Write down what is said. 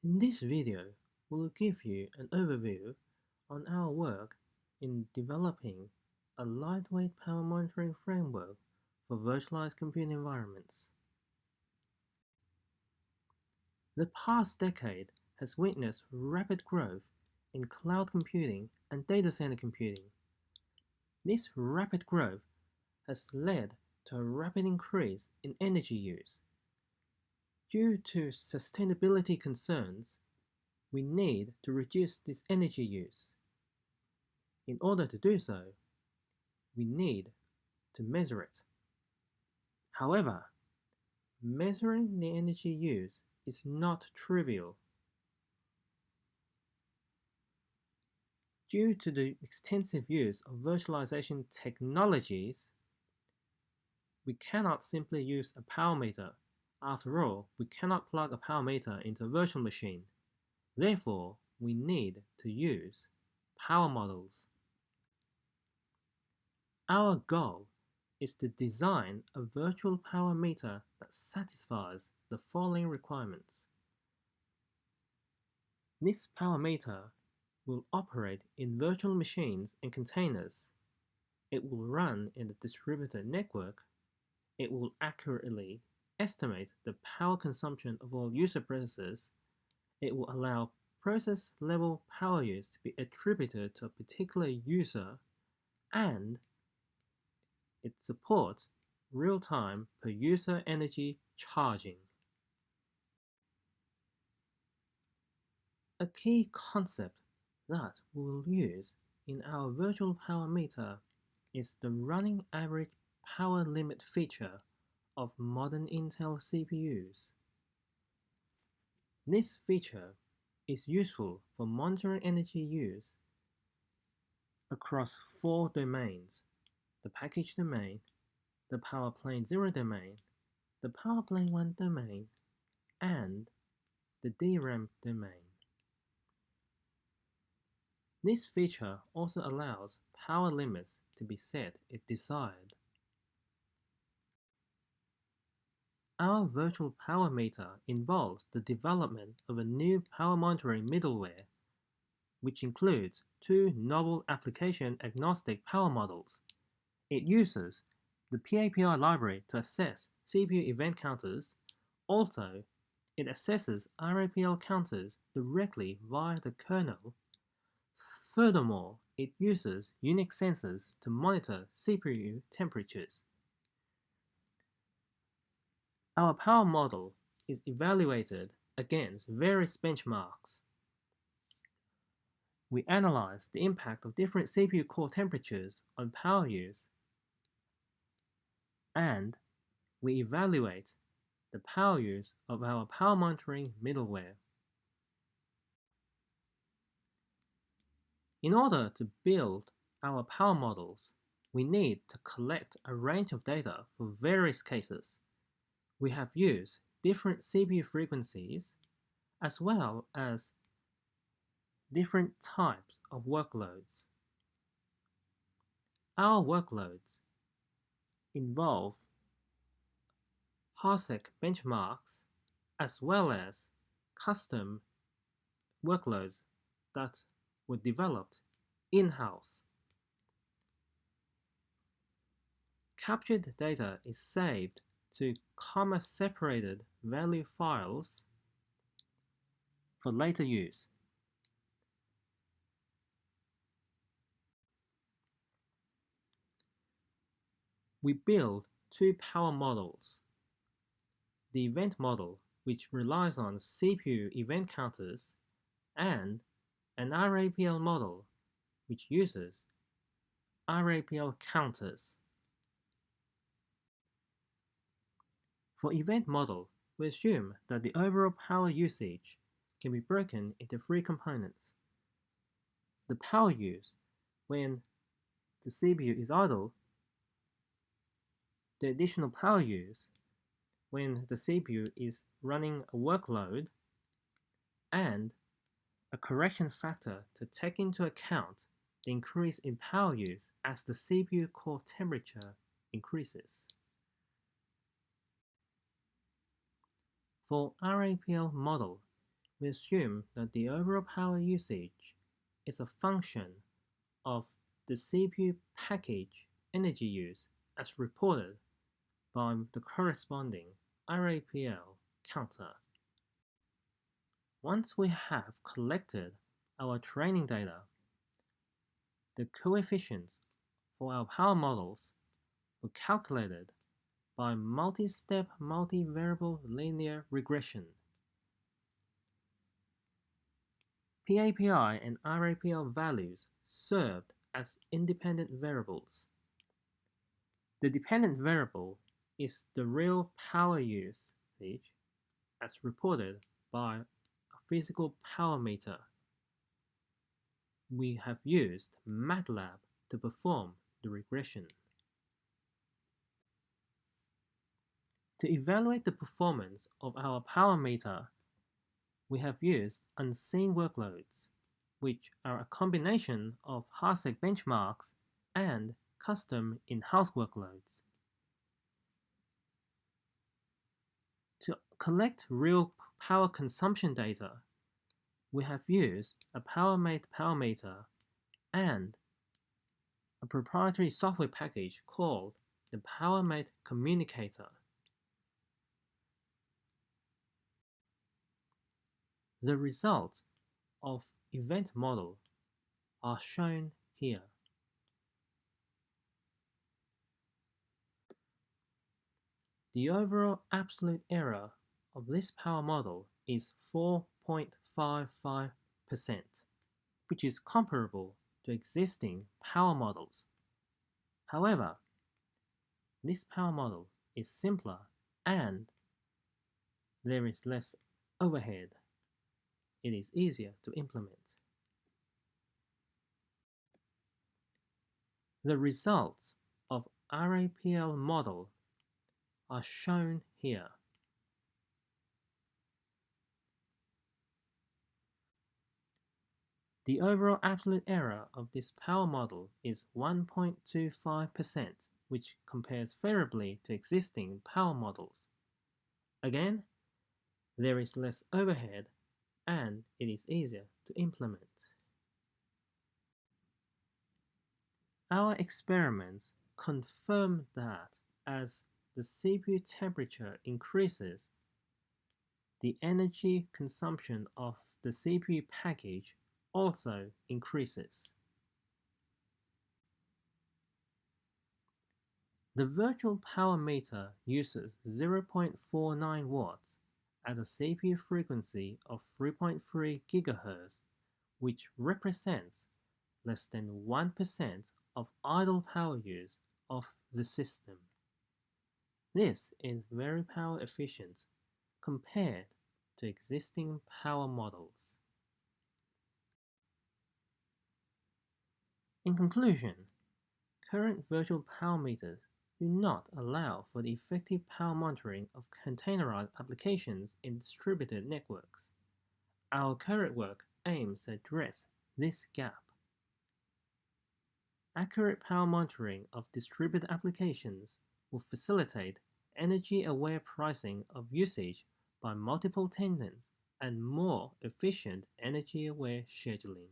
In this video, we'll give you an overview on our work in developing a lightweight power monitoring framework for virtualized compute environments. The past decade has witnessed rapid growth in cloud computing and data center computing. This rapid growth has led to a rapid increase in energy use. Due to sustainability concerns, we need to reduce this energy use. In order to do so, we need to measure it. However, measuring the energy use is not trivial. Due to the extensive use of virtualization technologies, we cannot simply use a power meter. After all, we cannot plug a power meter into a virtual machine. Therefore, we need to use power models. Our goal is to design a virtual power meter that satisfies the following requirements. This power meter will operate in virtual machines and containers. It will run in the distributed network. It will accurately estimate the power consumption of all user processes. It will allow process-level power use to be attributed to a particular user, and it supports real-time per-user energy charging. A key concept that we will use in our virtual power meter is the running average power limit feature of modern Intel CPUs. This feature is useful for monitoring energy use across 4 domains: the package domain, the power plane 0 domain, the power plane 1 domain, and the DRAM domain. This feature also allows power limits to be set if desired. Our virtual power meter involves the development of a new power monitoring middleware, which includes 2 novel application-agnostic power models. It uses the PAPI library to assess CPU event counters. Also, it assesses RAPL counters directly via the kernel. Furthermore, it uses Unix sensors to monitor CPU temperatures. Our power model is evaluated against various benchmarks. We analyze the impact of different CPU core temperatures on power use, and we evaluate the power use of our power monitoring middleware. In order to build our power models, we need to collect a range of data for various cases. We have used different CPU frequencies as well as different types of workloads. Our workloads involve PARSEC benchmarks as well as custom workloads that were developed in-house. Captured data is saved to comma-separated value files for later use. We build 2 power models: the event model, which relies on CPU event counters, and an RAPL model, which uses RAPL counters. For event model, we assume that the overall power usage can be broken into 3 components: the power use when the CPU is idle, the additional power use when the CPU is running a workload, and a correction factor to take into account the increase in power use as the CPU core temperature increases. For RAPL model, we assume that the overall power usage is a function of the CPU package energy use as reported by the corresponding RAPL counter. Once we have collected our training data, the coefficients for our power models were calculated by multi-step multivariable linear regression. PAPI and RAPL values served as independent variables. The dependent variable is the real power usage as reported by a physical power meter. We have used MATLAB to perform the regression. To evaluate the performance of our power meter, we have used unseen workloads, which are a combination of PARSEC benchmarks and custom in-house workloads. To collect real power consumption data, we have used a Power-Mate power meter and a proprietary software package called the Power-Mate Communicator. The results of eventModel are shown here. The overall absolute error of this power model is 4.55%, which is comparable to existing power models. However, this power model is simpler and there is less overhead. It is easier to implement. The results of RAPL model are shown here. The overall absolute error of this power model is 1.25%, which compares favorably to existing power models. Again, there is less overhead and it is easier to implement. Our experiments confirm that as the CPU temperature increases, the energy consumption of the CPU package also increases. The virtual power meter uses 0.49 watts at a CPU frequency of 3.3 GHz, which represents less than 1% of idle power use of the system. This is very power efficient compared to existing power models. In conclusion, current virtual power meters do not allow for the effective power monitoring of containerized applications in distributed networks. Our current work aims to address this gap. Accurate power monitoring of distributed applications will facilitate energy-aware pricing of usage by multiple tenants and more efficient energy-aware scheduling.